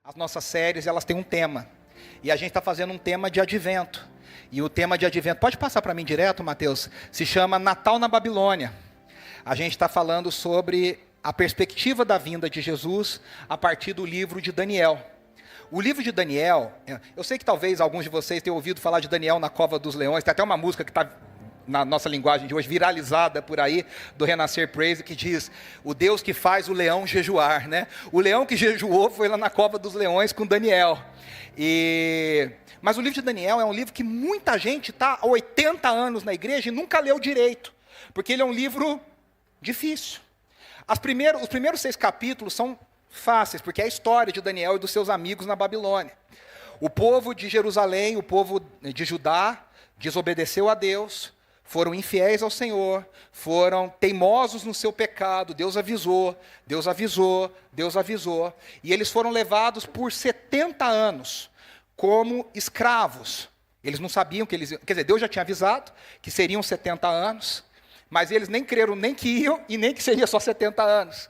As nossas séries, elas têm um tema. E a gente está fazendo um tema de advento. E o tema de advento, pode passar para mim direto, Mateus? Se chama Natal na Babilônia. A gente está falando sobre a perspectiva da vinda de Jesus a partir do livro de Daniel. O livro de Daniel, eu sei que talvez alguns de vocês tenham ouvido falar de Daniel na Cova dos Leões. Tem até uma música que está na nossa linguagem de hoje, viralizada por aí, do Renascer Praise, que diz, o Deus que faz o leão jejuar, né? O leão que jejuou foi lá na Cova dos Leões com Daniel. Mas o livro de Daniel é um livro que muita gente está há 80 anos na igreja e nunca leu direito, porque ele é um livro difícil. Os primeiros 6 capítulos são fáceis, porque é a história de Daniel e dos seus amigos na Babilônia. O povo de Jerusalém, o povo de Judá, desobedeceu a Deus, foram infiéis ao Senhor, foram teimosos no seu pecado, Deus avisou, e eles foram levados por 70 anos como escravos. Eles não sabiam que eles iam, quer dizer, Deus já tinha avisado que seriam 70 anos, mas eles nem creram nem que iam e nem que seria só 70 anos.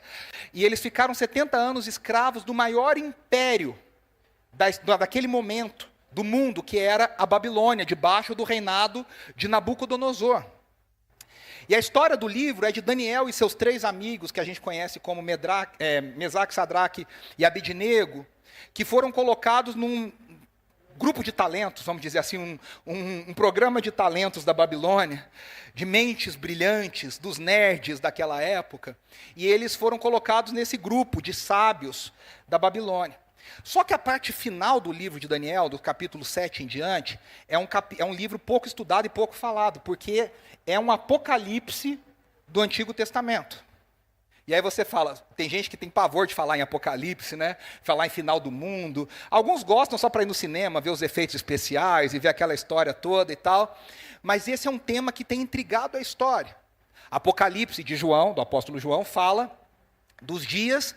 E eles ficaram 70 anos escravos do maior império daquele momento, do mundo, que era a Babilônia, debaixo do reinado de Nabucodonosor. E a história do livro é de Daniel e seus 3 amigos, que a gente conhece como Mesaque, Sadraque e Abednego, que foram colocados num grupo de talentos, vamos dizer assim, um programa de talentos da Babilônia, de mentes brilhantes, dos nerds daquela época, e eles foram colocados nesse grupo de sábios da Babilônia. Só que a parte final do livro de Daniel, do capítulo 7 em diante, é um livro pouco estudado e pouco falado, porque é um apocalipse do Antigo Testamento. E aí você fala, tem gente que tem pavor de falar em apocalipse, né? Falar em final do mundo. Alguns gostam só para ir no cinema, ver os efeitos especiais e ver aquela história toda e tal. Mas esse é um tema que tem intrigado a história. Apocalipse de João, do apóstolo João, fala dos dias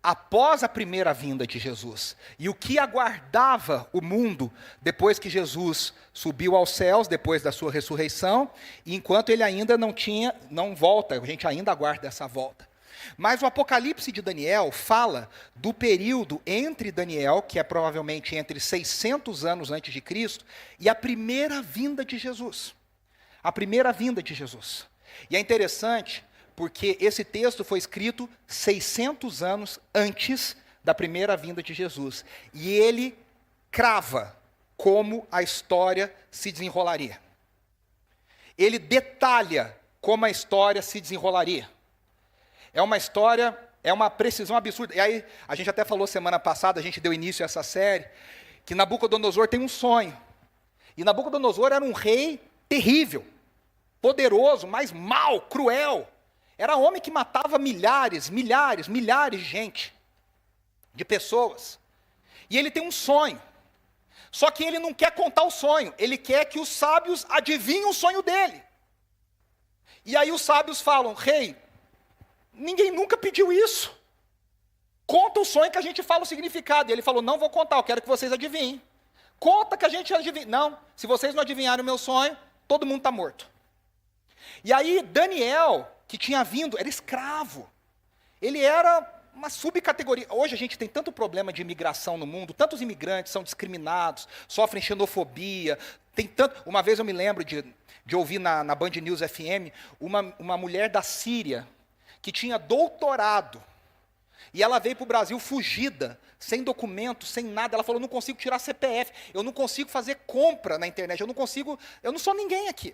após a primeira vinda de Jesus, e o que aguardava o mundo depois que Jesus subiu aos céus, depois da sua ressurreição, e enquanto ele ainda não volta, a gente ainda aguarda essa volta. Mas o Apocalipse de Daniel fala do período entre Daniel, que é provavelmente entre 600 anos antes de Cristo, e a primeira vinda de Jesus. A primeira vinda de Jesus. E é interessante, porque esse texto foi escrito 600 anos antes da primeira vinda de Jesus. E ele crava como a história se desenrolaria. Ele detalha como a história se desenrolaria. É uma história, é uma precisão absurda. E aí, a gente até falou semana passada, a gente deu início a essa série, que Nabucodonosor tem um sonho. E Nabucodonosor era um rei terrível, poderoso, mas mau, cruel. Era um homem que matava milhares de gente, de pessoas. E ele tem um sonho. Só que ele não quer contar o sonho, ele quer que os sábios adivinhem o sonho dele. E aí os sábios falam, rei, ninguém nunca pediu isso. Conta o sonho que a gente fala o significado. E ele falou, não vou contar, eu quero que vocês adivinhem. Conta que a gente adivinha. Não, se vocês não adivinharem o meu sonho, todo mundo está morto. E aí Daniel, que tinha vindo, era escravo. Ele era uma subcategoria. Hoje a gente tem tanto problema de imigração no mundo, tantos imigrantes são discriminados, sofrem xenofobia. Uma vez eu me lembro de ouvir na Band News FM, uma mulher da Síria, que tinha doutorado, e ela veio para o Brasil fugida, sem documento, sem nada. Ela falou, eu não consigo tirar CPF, eu não consigo fazer compra na internet, eu não sou ninguém aqui.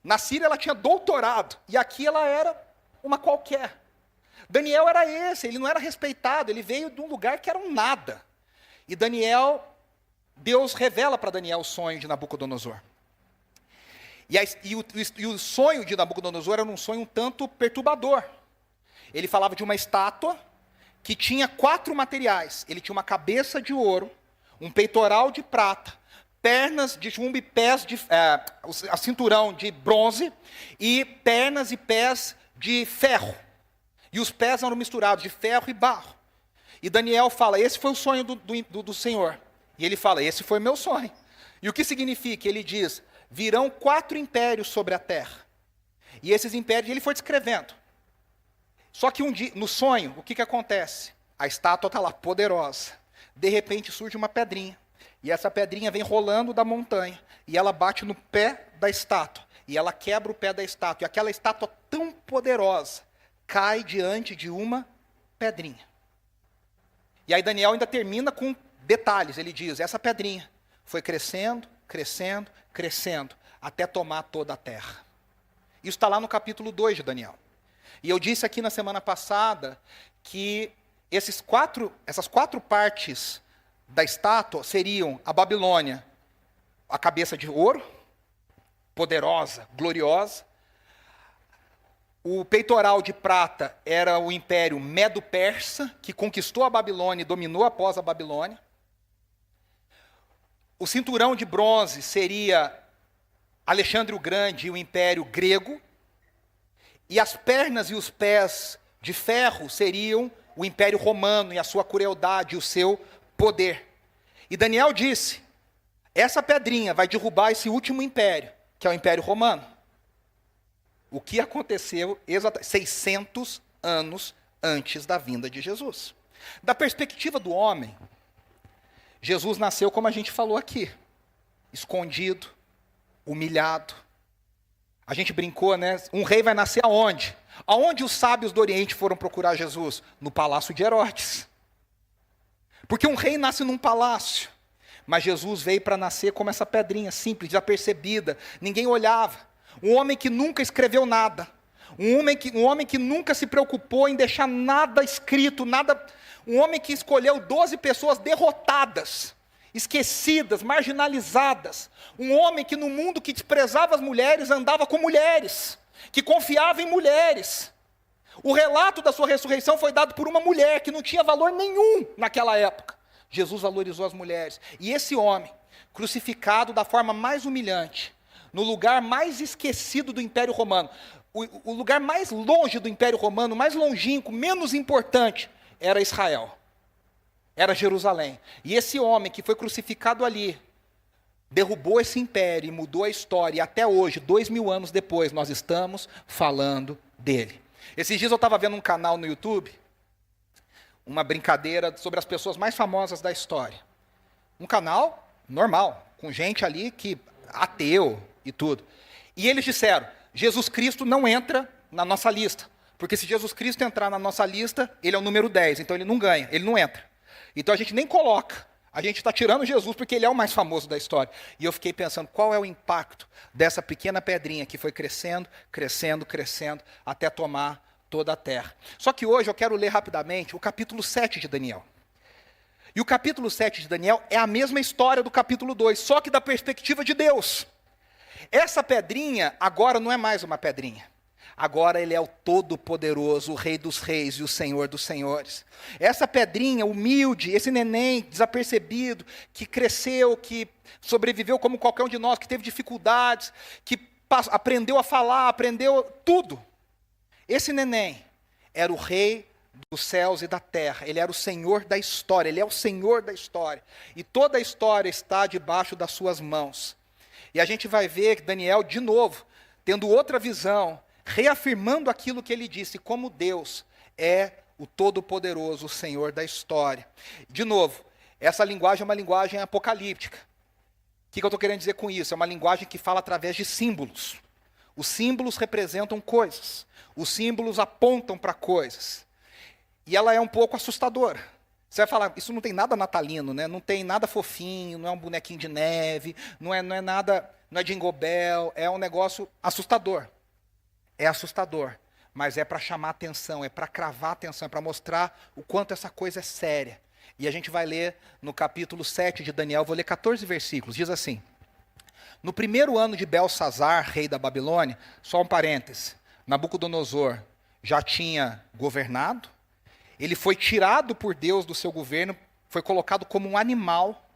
Na Síria ela tinha doutorado, e aqui ela era uma qualquer. Daniel era esse, ele não era respeitado, ele veio de um lugar que era um nada. E Deus revela para Daniel o sonho de Nabucodonosor. E o sonho de Nabucodonosor era um sonho um tanto perturbador. Ele falava de uma estátua que tinha 4 materiais. Ele tinha uma cabeça de ouro, um peitoral de prata, pernas de chumbo e pés a cinturão de bronze, e pernas e pés de ferro. E os pés eram misturados de ferro e barro. E Daniel fala, esse foi o sonho do Senhor. E ele fala, esse foi meu sonho. E o que significa? Ele diz, virão 4 impérios sobre a terra. E esses impérios, ele foi descrevendo. Só que um dia, no sonho, o que acontece? A estátua está lá, poderosa. De repente surge uma pedrinha. E essa pedrinha vem rolando da montanha. E ela bate no pé da estátua. E ela quebra o pé da estátua. E aquela estátua tão poderosa cai diante de uma pedrinha. E aí Daniel ainda termina com detalhes. Ele diz, essa pedrinha foi crescendo, crescendo, crescendo, até tomar toda a terra. Isso está lá no capítulo 2 de Daniel. E eu disse aqui na semana passada que essas quatro partes da estátua seriam a Babilônia, a cabeça de ouro, poderosa, gloriosa. O peitoral de prata era o império Medo-Persa, que conquistou a Babilônia e dominou após a Babilônia. O cinturão de bronze seria Alexandre o Grande e o império grego. E as pernas e os pés de ferro seriam o império romano e a sua crueldade e o seu poder. E Daniel disse, essa pedrinha vai derrubar esse último império, que é o império romano. O que aconteceu exatamente 600 anos antes da vinda de Jesus. Da perspectiva do homem, Jesus nasceu como a gente falou aqui, escondido, humilhado. A gente brincou, né? Um rei vai nascer aonde? Aonde os sábios do Oriente foram procurar Jesus? No palácio de Herodes. Porque um rei nasce num palácio. Mas Jesus veio para nascer como essa pedrinha simples, desapercebida. Ninguém olhava. Um homem que nunca escreveu nada. Um homem que nunca se preocupou em deixar nada escrito, nada. Um homem que escolheu 12 pessoas derrotadas, esquecidas, marginalizadas. Um homem que no mundo que desprezava as mulheres, andava com mulheres, que confiava em mulheres. O relato da sua ressurreição foi dado por uma mulher que não tinha valor nenhum naquela época. Jesus valorizou as mulheres. E esse homem, crucificado da forma mais humilhante, no lugar mais esquecido do Império Romano, o lugar mais longe do Império Romano, mais longínquo, menos importante, era Israel. Era Jerusalém. E esse homem que foi crucificado ali, derrubou esse império e mudou a história. E até hoje, 2000 anos depois, nós estamos falando dele. Esses dias eu estava vendo um canal no YouTube, uma brincadeira sobre as pessoas mais famosas da história. Um canal normal, com gente ali que ateu e tudo. E eles disseram, Jesus Cristo não entra na nossa lista. Porque se Jesus Cristo entrar na nossa lista, ele é o número 10, então ele não ganha, ele não entra. Então a gente nem coloca, a gente está tirando Jesus porque ele é o mais famoso da história. E eu fiquei pensando, qual é o impacto dessa pequena pedrinha que foi crescendo, crescendo, crescendo, até tomar toda a terra. Só que hoje eu quero ler rapidamente o capítulo 7 de Daniel. E o capítulo 7 de Daniel é a mesma história do capítulo 2, só que da perspectiva de Deus. Essa pedrinha agora não é mais uma pedrinha. Agora ele é o Todo-Poderoso, o Rei dos Reis e o Senhor dos Senhores. Essa pedrinha humilde, esse neném desapercebido, que cresceu, que sobreviveu como qualquer um de nós, que teve dificuldades, que aprendeu a falar, aprendeu tudo. Esse neném era o Rei dos céus e da terra. Ele era o Senhor da história, ele é o Senhor da história. E toda a história está debaixo das suas mãos. E a gente vai ver que Daniel, de novo, tendo outra visão, reafirmando aquilo que ele disse, como Deus é o Todo-Poderoso, o Senhor da história. De novo, essa linguagem é uma linguagem apocalíptica. O que eu estou querendo dizer com isso? É uma linguagem que fala através de símbolos. Os símbolos representam coisas. Os símbolos apontam para coisas. E ela é um pouco assustadora. Você vai falar, isso não tem nada natalino, né? Não tem nada fofinho, não é um bonequinho de neve, não é nada, não é Jingle Bell, é um negócio assustador. É assustador, mas é para chamar atenção, é para cravar atenção, é para mostrar o quanto essa coisa é séria. E a gente vai ler no capítulo 7 de Daniel, vou ler 14 versículos, diz assim: no primeiro ano de Belsazar, rei da Babilônia, só um parêntese, Nabucodonosor já tinha governado, ele foi tirado por Deus do seu governo, foi colocado como um animal.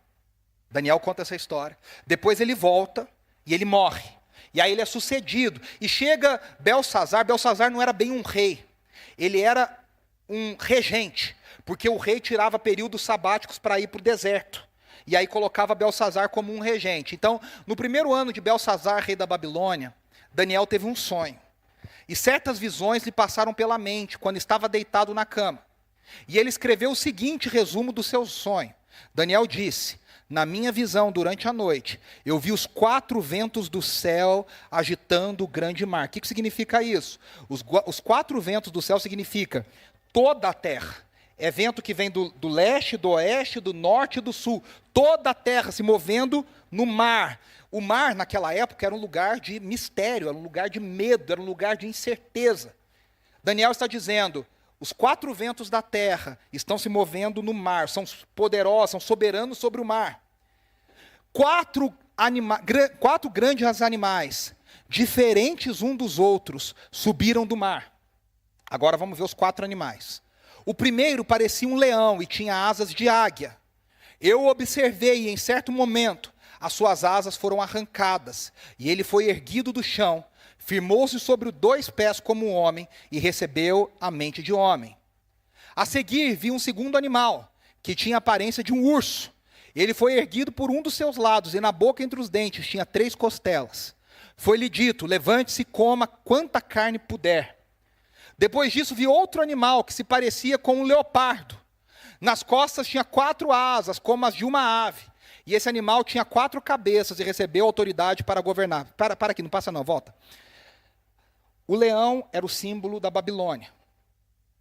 Daniel conta essa história. Depois ele volta e ele morre. E aí ele é sucedido. E chega Belsazar. Belsazar não era bem um rei. Ele era um regente. Porque o rei tirava períodos sabáticos para ir para o deserto. E aí colocava Belsazar como um regente. Então, no primeiro ano de Belsazar, rei da Babilônia, Daniel teve um sonho. E certas visões lhe passaram pela mente quando estava deitado na cama. E ele escreveu o seguinte resumo do seu sonho. Daniel disse: na minha visão, durante a noite, eu vi os 4 ventos do céu agitando o grande mar. O que significa isso? Os 4 ventos do céu significa toda a terra. É vento que vem do leste, do oeste, do norte e do sul. Toda a terra se movendo no mar. O mar, naquela época, era um lugar de mistério, era um lugar de medo, era um lugar de incerteza. Daniel está dizendo: os 4 ventos da terra estão se movendo no mar, são poderosos, são soberanos sobre o mar. 4 grandes animais, diferentes um dos outros, subiram do mar. Agora vamos ver os 4 animais. O primeiro parecia um leão e tinha asas de águia. Eu o observei e em certo momento as suas asas foram arrancadas, e ele foi erguido do chão, firmou-se sobre 2 pés como um homem e recebeu a mente de homem. A seguir vi um segundo animal, que tinha a aparência de um urso. Ele foi erguido por um dos seus lados, e na boca entre os dentes tinha 3 costelas. Foi-lhe dito: levante-se e coma quanta carne puder. Depois disso vi outro animal, que se parecia com um leopardo. Nas costas tinha 4 asas, como as de uma ave. E esse animal tinha 4 cabeças e recebeu autoridade para governar. Para aqui, não passa não, volta. O leão era o símbolo da Babilônia.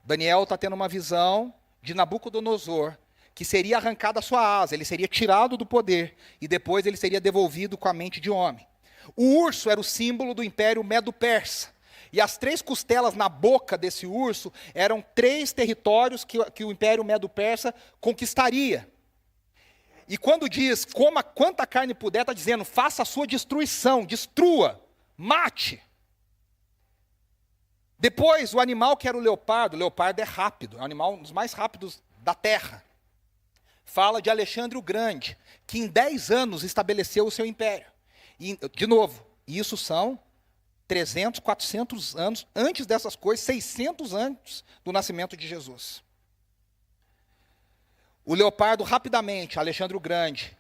Daniel está tendo uma visão de Nabucodonosor, que seria arrancada a sua asa, ele seria tirado do poder, e depois ele seria devolvido com a mente de homem. O urso era o símbolo do Império Medo-Persa. E as 3 costelas na boca desse urso eram 3 territórios que o Império Medo-Persa conquistaria. E quando diz, coma quanta carne puder, está dizendo, faça a sua destruição, destrua, mate. Depois, o animal que era o leopardo é rápido, é o animal um dos mais rápidos da terra. Fala de Alexandre o Grande, que em 10 anos estabeleceu o seu império. E, de novo, isso são 300, 400 anos antes dessas coisas, 600 antes do nascimento de Jesus. O leopardo, rapidamente, Alexandre o Grande,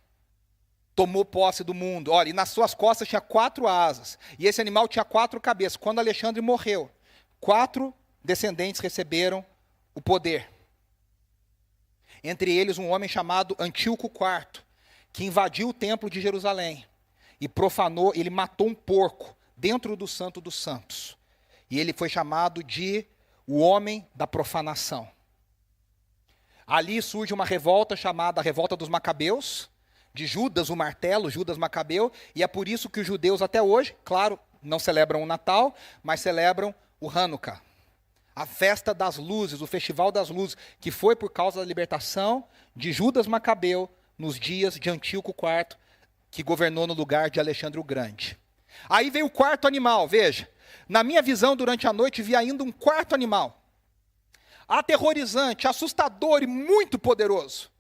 tomou posse do mundo. Olha, e nas suas costas tinha 4 asas. E esse animal tinha 4 cabeças. Quando Alexandre morreu, 4 descendentes receberam o poder. Entre eles, um homem chamado Antíoco IV, que invadiu o templo de Jerusalém e profanou, ele matou um porco dentro do Santo dos Santos. E ele foi chamado de o homem da profanação. Ali surge uma revolta chamada a Revolta dos Macabeus, de Judas o Martelo, Judas Macabeu, e é por isso que os judeus até hoje, claro, não celebram o Natal, mas celebram o Hanukkah, a festa das luzes, o festival das luzes, que foi por causa da libertação de Judas Macabeu nos dias de Antíoco IV, que governou no lugar de Alexandre o Grande. Aí veio o 4º animal, veja, na minha visão durante a noite vi ainda um 4º animal, aterrorizante, assustador e muito poderoso.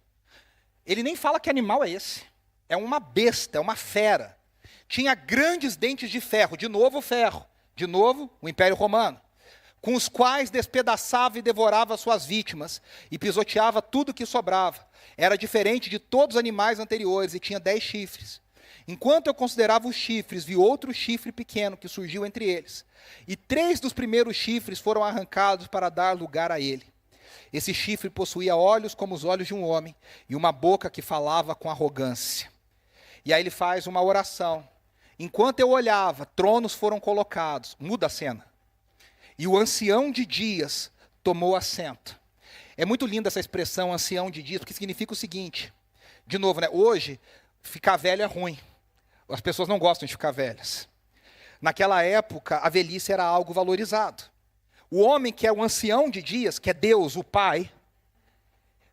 Ele nem fala que animal é esse. É uma besta, é uma fera. Tinha grandes dentes de ferro, de novo o ferro, de novo o Império Romano, com os quais despedaçava e devorava suas vítimas e pisoteava tudo que sobrava. Era diferente de todos os animais anteriores e tinha 10 chifres. Enquanto eu considerava os chifres, vi outro chifre pequeno que surgiu entre eles. E 3 dos primeiros chifres foram arrancados para dar lugar a ele. Esse chifre possuía olhos como os olhos de um homem e uma boca que falava com arrogância. E aí ele faz uma oração. Enquanto eu olhava, tronos foram colocados. Muda a cena. E o ancião de dias tomou assento. É muito linda essa expressão, ancião de dias, porque significa o seguinte. De novo, né? Hoje, ficar velho é ruim. As pessoas não gostam de ficar velhas. Naquela época, a velhice era algo valorizado. O homem que é o ancião de dias, que é Deus, o Pai,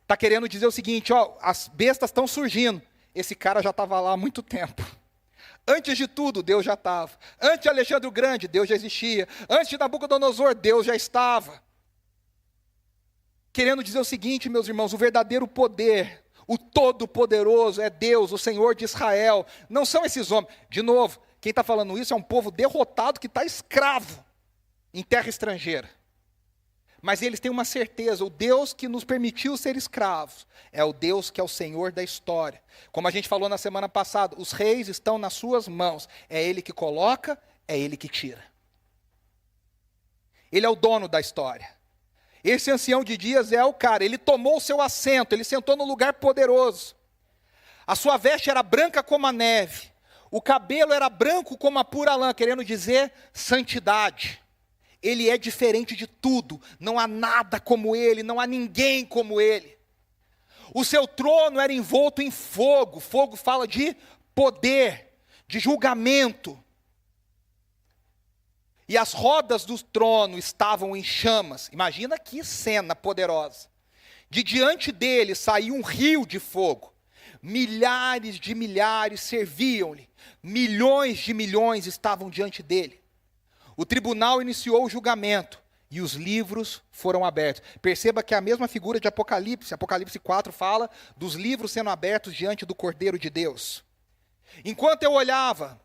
está querendo dizer o seguinte, ó, as bestas estão surgindo. Esse cara já estava lá há muito tempo. Antes de tudo, Deus já estava. Antes de Alexandre o Grande, Deus já existia. Antes de Nabucodonosor, Deus já estava. Querendo dizer o seguinte, meus irmãos, o verdadeiro poder, o Todo-Poderoso é Deus, o Senhor de Israel. Não são esses homens. De novo, quem está falando isso é um povo derrotado que está escravo em terra estrangeira. Mas eles têm uma certeza, o Deus que nos permitiu ser escravos é o Deus que é o Senhor da história. Como a gente falou na semana passada, os reis estão nas suas mãos. É Ele que coloca, é Ele que tira. Ele é o dono da história. Esse ancião de dias é o cara, ele tomou o seu assento, ele sentou no lugar poderoso. A sua veste era branca como a neve, o cabelo era branco como a pura lã, querendo dizer santidade. Ele é diferente de tudo, não há nada como ele, não há ninguém como ele. O seu trono era envolto em fogo, fogo fala de poder, de julgamento. E as rodas do trono estavam em chamas. Imagina que cena poderosa. De diante dele saía um rio de fogo. Milhares de milhares serviam-lhe. Milhões de milhões estavam diante dele. O tribunal iniciou o julgamento e os livros foram abertos. Perceba que é a mesma figura de Apocalipse. Apocalipse 4 fala dos livros sendo abertos diante do Cordeiro de Deus. Enquanto eu olhava...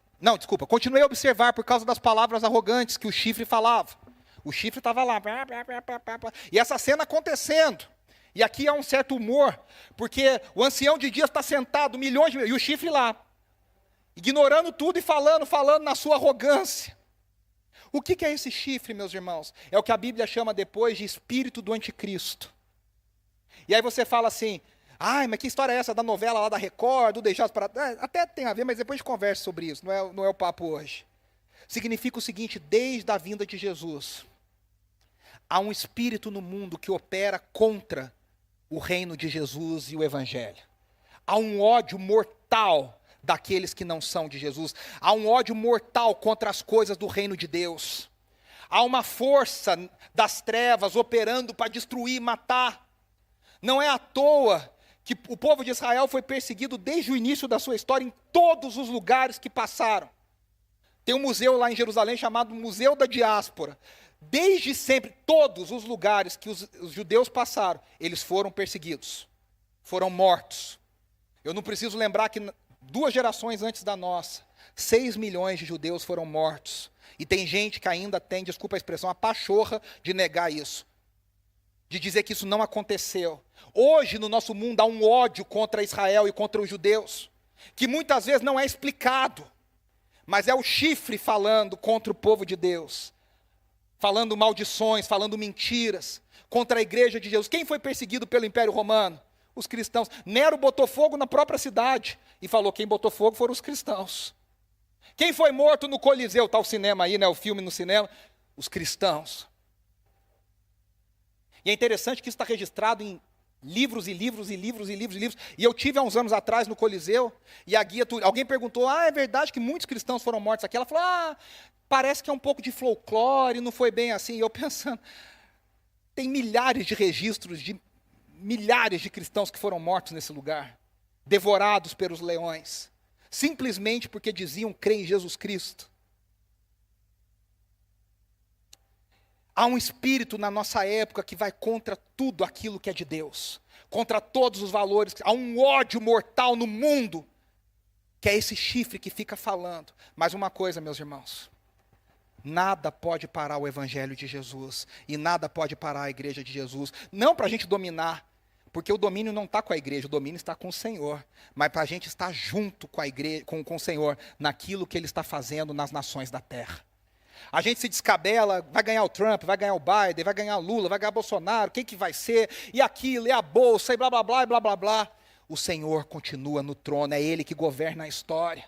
continuei a observar por causa das palavras arrogantes que o chifre falava. O chifre estava lá. E essa cena acontecendo. E aqui há um certo humor, porque o ancião de dias está sentado, milhões de... E o chifre lá. Ignorando tudo e falando na sua arrogância. O que é esse chifre, meus irmãos? É o que a Bíblia chama depois de espírito do anticristo. E aí você fala assim, mas que história é essa da novela lá da Record, do Deixados para... até tem a ver, mas depois a gente conversa sobre isso, não é o papo hoje. Significa o seguinte, desde a vinda de Jesus, há um espírito no mundo que opera contra o reino de Jesus e o Evangelho. Há um ódio mortal daqueles que não são de Jesus. Há um ódio mortal contra as coisas do reino de Deus. Há uma força das trevas operando para destruir e matar. Não é à toa que o povo de Israel foi perseguido desde o início da sua história em todos os lugares que passaram. Tem um museu lá em Jerusalém chamado Museu da Diáspora. Desde sempre, todos os lugares que os judeus passaram, eles foram perseguidos, foram mortos. Eu não preciso lembrar que 2 gerações antes da nossa, 6 milhões de judeus foram mortos. E tem gente que ainda tem, desculpa a expressão, a pachorra de negar isso. De dizer que isso não aconteceu. Hoje, no nosso mundo, há um ódio contra Israel e contra os judeus, que muitas vezes não é explicado, mas é o chifre falando contra o povo de Deus, falando maldições, falando mentiras, contra a igreja de Jesus. Quem foi perseguido pelo Império Romano? Os cristãos. Nero botou fogo na própria cidade, e falou, quem botou fogo foram os cristãos. Quem foi morto no Coliseu, está o cinema aí, o filme no cinema? Os cristãos. E é interessante que isso está registrado em livros e livros e livros e livros e livros. E eu tive há uns anos atrás no Coliseu, e a guia, alguém perguntou, é verdade que muitos cristãos foram mortos aqui? Ela falou, parece que é um pouco de folclore, não foi bem assim. E eu pensando, tem milhares de registros de milhares de cristãos que foram mortos nesse lugar, devorados pelos leões, simplesmente porque diziam crer em Jesus Cristo. Há um espírito na nossa época que vai contra tudo aquilo que é de Deus, contra todos os valores. Há um ódio mortal no mundo, que é esse chifre que fica falando. Mas uma coisa, meus irmãos, nada pode parar o Evangelho de Jesus, e nada pode parar a igreja de Jesus, não para a gente dominar, porque o domínio não está com a igreja, o domínio está com o Senhor, mas para a gente estar junto com a igreja, com o Senhor, naquilo que Ele está fazendo nas nações da terra. A gente se descabela, vai ganhar o Trump, vai ganhar o Biden, vai ganhar o Lula, vai ganhar o Bolsonaro, quem que vai ser, e aquilo, e a bolsa, e blá, blá, blá, e blá, blá, blá. O Senhor continua no trono, é Ele que governa a história.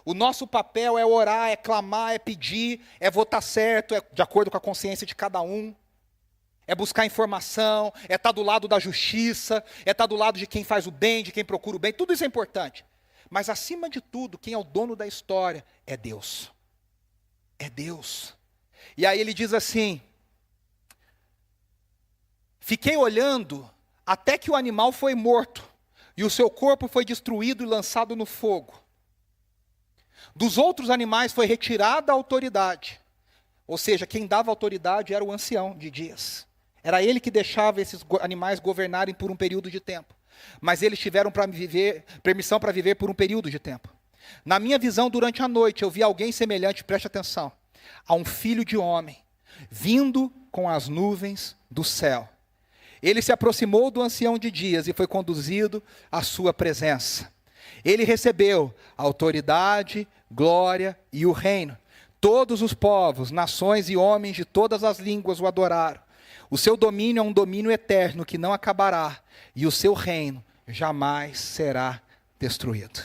O nosso papel é orar, é clamar, é pedir, é votar certo, é de acordo com a consciência de cada um. É buscar informação, é estar do lado da justiça, é estar do lado de quem faz o bem, de quem procura o bem, tudo isso é importante. Mas acima de tudo, quem é o dono da história é Deus. É Deus. E aí ele diz assim, fiquei olhando até que o animal foi morto, e o seu corpo foi destruído e lançado no fogo. Dos outros animais foi retirada a autoridade. Ou seja, quem dava autoridade era o ancião de dias. Era ele que deixava esses animais governarem por um período de tempo. Mas eles tiveram permissão para viver por um período de tempo. Na minha visão, durante a noite, eu vi alguém semelhante, preste atenção, a um filho de homem, vindo com as nuvens do céu. Ele se aproximou do ancião de dias e foi conduzido à sua presença. Ele recebeu a autoridade, glória e o reino. Todos os povos, nações e homens de todas as línguas o adoraram. O seu domínio é um domínio eterno que não acabará, e o seu reino jamais será destruído.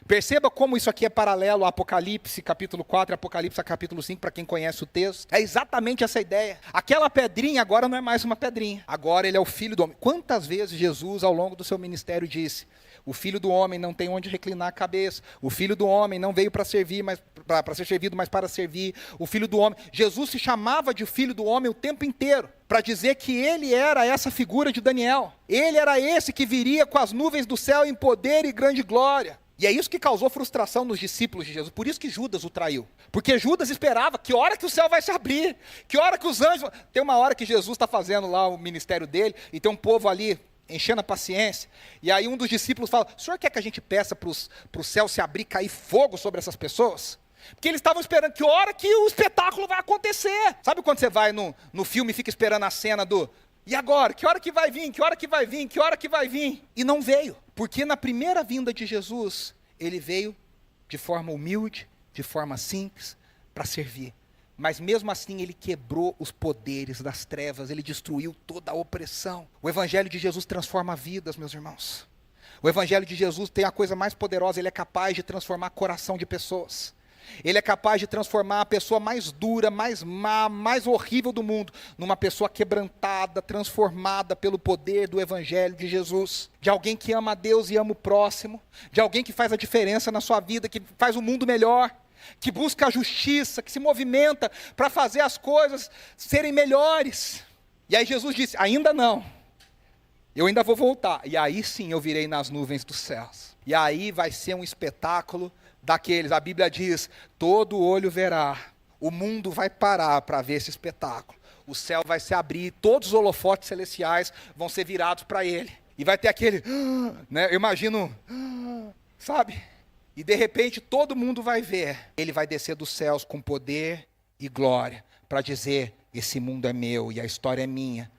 Perceba como isso aqui é paralelo a Apocalipse capítulo 4 e Apocalipse capítulo 5, para quem conhece o texto. É exatamente essa ideia. Aquela pedrinha agora não é mais uma pedrinha. Agora ele é o Filho do Homem. Quantas vezes Jesus, ao longo do seu ministério, disse: o Filho do Homem não tem onde reclinar a cabeça. O Filho do Homem não veio para servir, mas para ser servido, mas para servir. O Filho do Homem. Jesus se chamava de Filho do Homem o tempo inteiro, para dizer que ele era essa figura de Daniel. Ele era esse que viria com as nuvens do céu em poder e grande glória. E é isso que causou frustração nos discípulos de Jesus. Por isso que Judas o traiu. Porque Judas esperava que hora que o céu vai se abrir, que hora que os anjos... Tem uma hora que Jesus está fazendo lá o ministério dele, e tem um povo ali enchendo a paciência. E aí um dos discípulos fala: o senhor quer que a gente peça para o céu se abrir, cair fogo sobre essas pessoas? Porque eles estavam esperando que hora que o espetáculo vai acontecer. Sabe quando você vai no filme e fica esperando a cena do... E agora? Que hora que vai vir? Que hora que vai vir? Que hora que vai vir? E não veio. Porque na primeira vinda de Jesus, ele veio de forma humilde, de forma simples, para servir. Mas mesmo assim ele quebrou os poderes das trevas, ele destruiu toda a opressão. O evangelho de Jesus transforma vidas, meus irmãos. O evangelho de Jesus tem a coisa mais poderosa, ele é capaz de transformar coração de pessoas. Ele é capaz de transformar a pessoa mais dura, mais má, mais horrível do mundo, numa pessoa quebrantada, transformada pelo poder do evangelho de Jesus. De alguém que ama a Deus e ama o próximo. De alguém que faz a diferença na sua vida, que faz o mundo melhor. Que busca a justiça, que se movimenta para fazer as coisas serem melhores. E aí Jesus disse: ainda não. Eu ainda vou voltar. E aí sim eu virei nas nuvens dos céus. E aí vai ser um espetáculo daqueles, a Bíblia diz: todo olho verá, o mundo vai parar para ver esse espetáculo, o céu vai se abrir, todos os holofotes celestiais vão ser virados para ele, e vai ter aquele, né, eu imagino, sabe, e de repente todo mundo vai ver, ele vai descer dos céus com poder e glória, para dizer: esse mundo é meu, e a história é minha,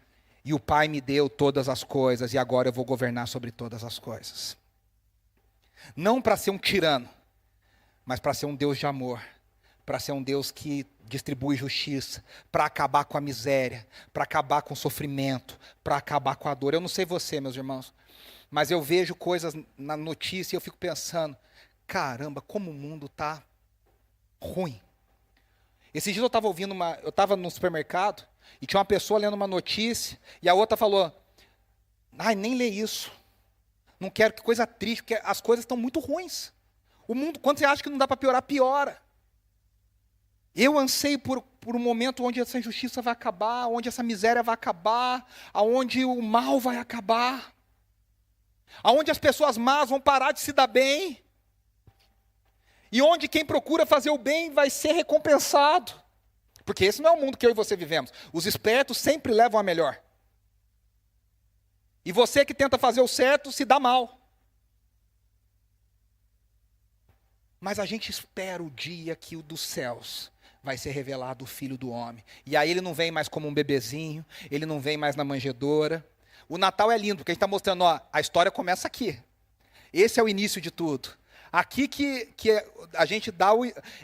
e o Pai me deu todas as coisas, e agora eu vou governar sobre todas as coisas. Não para ser um tirano, mas para ser um Deus de amor, para ser um Deus que distribui justiça, para acabar com a miséria, para acabar com o sofrimento, para acabar com a dor. Eu não sei você, meus irmãos, mas eu vejo coisas na notícia e eu fico pensando: caramba, como o mundo está ruim. Esses dias eu estava no supermercado e tinha uma pessoa lendo uma notícia e a outra falou: ai, nem lê isso, não quero, que coisa triste, porque as coisas estão muito ruins. O mundo, quando você acha que não dá para piorar, piora. Eu anseio por um momento onde essa injustiça vai acabar, onde essa miséria vai acabar, onde o mal vai acabar, onde as pessoas más vão parar de se dar bem, e onde quem procura fazer o bem vai ser recompensado. Porque esse não é o mundo que eu e você vivemos. Os espertos sempre levam a melhor. E você que tenta fazer o certo se dá mal. Mas a gente espera o dia que o dos céus vai ser revelado o Filho do Homem. E aí ele não vem mais como um bebezinho, ele não vem mais na manjedoura. O Natal é lindo, porque a gente está mostrando, ó, a história começa aqui. Esse é o início de tudo. Aqui que a gente dá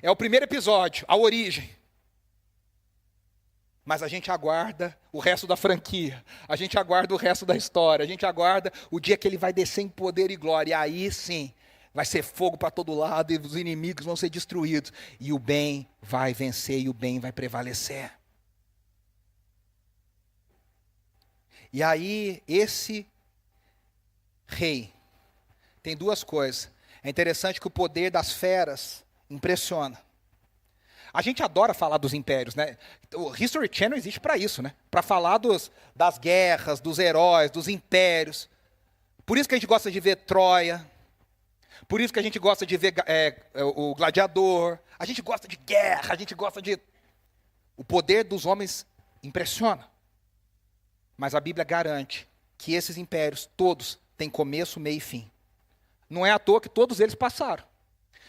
é o primeiro episódio, a origem. Mas a gente aguarda o resto da franquia, a gente aguarda o resto da história, a gente aguarda o dia que ele vai descer em poder e glória. E aí sim, vai ser fogo para todo lado e os inimigos vão ser destruídos. E o bem vai vencer e o bem vai prevalecer. E aí, esse rei tem duas coisas. É interessante que o poder das feras impressiona. A gente adora falar dos impérios, né? O History Channel existe para isso, né? Para falar das guerras, dos heróis, dos impérios. Por isso que a gente gosta de ver Troia. Por isso que a gente gosta de ver o Gladiador. A gente gosta de guerra, a gente gosta de... O poder dos homens impressiona. Mas a Bíblia garante que esses impérios, todos, têm começo, meio e fim. Não é à toa que todos eles passaram.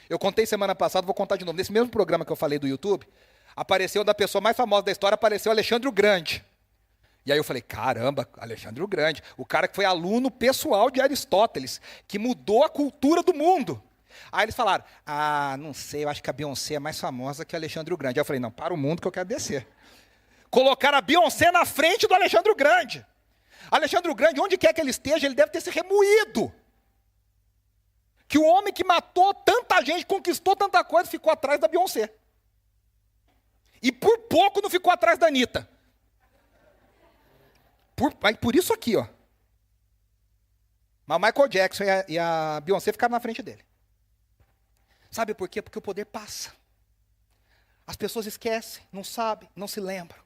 Eu contei semana passada, vou contar de novo. Nesse mesmo programa que eu falei do YouTube, apareceu da pessoa mais famosa da história, apareceu Alexandre o Grande. E aí eu falei: caramba, Alexandre o Grande, o cara que foi aluno pessoal de Aristóteles, que mudou a cultura do mundo. Aí eles falaram: não sei, eu acho que a Beyoncé é mais famosa que Alexandre o Grande. Aí eu falei: não, para o mundo que eu quero descer. Colocaram a Beyoncé na frente do Alexandre o Grande. Alexandre o Grande, onde quer que ele esteja, ele deve ter se remoído. Que o homem que matou tanta gente, conquistou tanta coisa, ficou atrás da Beyoncé. E por pouco não ficou atrás da Anitta. Por isso aqui, ó. Mas o Michael Jackson e a Beyoncé ficaram na frente dele. Sabe por quê? Porque o poder passa. As pessoas esquecem, não sabem, não se lembram.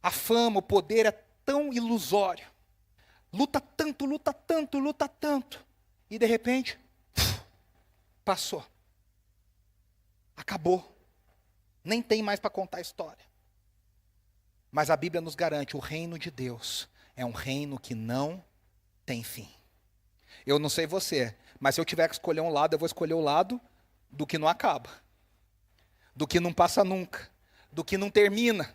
A fama, o poder é tão ilusório. Luta tanto, luta tanto, luta tanto. E de repente, passou. Acabou. Nem tem mais para contar a história. Mas a Bíblia nos garante, o reino de Deus é um reino que não tem fim. Eu não sei você, mas se eu tiver que escolher um lado, eu vou escolher o lado do que não acaba. Do que não passa nunca. Do que não termina.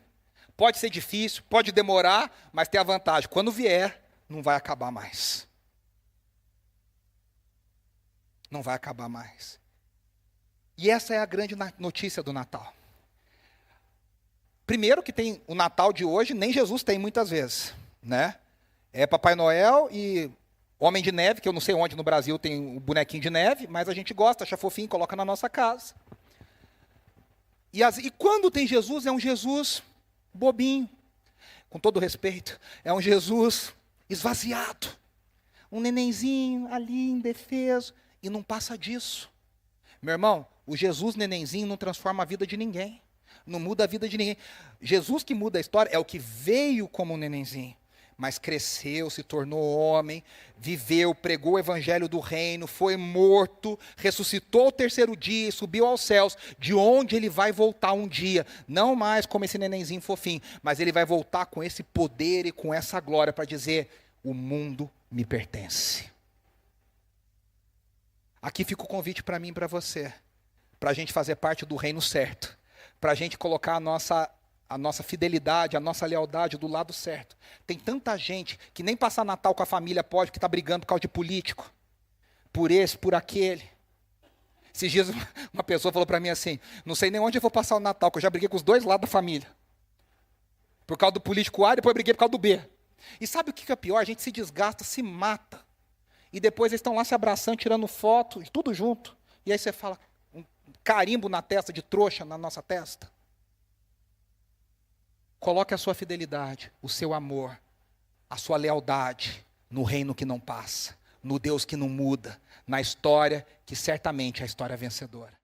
Pode ser difícil, pode demorar, mas tem a vantagem. Quando vier, não vai acabar mais. Não vai acabar mais. E essa é a grande notícia do Natal. Primeiro que tem o Natal de hoje, nem Jesus tem muitas vezes, né? É Papai Noel e Homem de Neve, que eu não sei onde no Brasil tem o bonequinho de neve, mas a gente gosta, acha fofinho, coloca na nossa casa. E quando tem Jesus, é um Jesus bobinho, com todo respeito, é um Jesus esvaziado, um nenenzinho ali indefeso, e não passa disso. Meu irmão, o Jesus nenenzinho não transforma a vida de ninguém. Não muda a vida de ninguém. Jesus que muda a história é o que veio como um nenenzinho, mas cresceu, se tornou homem, viveu, pregou o evangelho do reino, foi morto, ressuscitou ao terceiro dia e subiu aos céus, de onde ele vai voltar um dia, não mais como esse nenenzinho fofinho, mas ele vai voltar com esse poder e com essa glória para dizer, o mundo me pertence. Aqui fica o convite para mim e para você, para a gente fazer parte do reino certo, para a gente colocar a nossa fidelidade, a nossa lealdade do lado certo. Tem tanta gente que nem passar Natal com a família pode, que está brigando por causa de político, por esse, por aquele. Esses dias uma pessoa falou para mim assim, não sei nem onde eu vou passar o Natal, que eu já briguei com os dois lados da família. Por causa do político A, depois eu briguei por causa do B. E sabe o que é pior? A gente se desgasta, se mata. E depois eles estão lá se abraçando, tirando foto, e tudo junto. E aí você fala, um carimbo na testa, de trouxa na nossa testa. Coloque a sua fidelidade, o seu amor, a sua lealdade no reino que não passa, no Deus que não muda, na história que certamente é a história vencedora.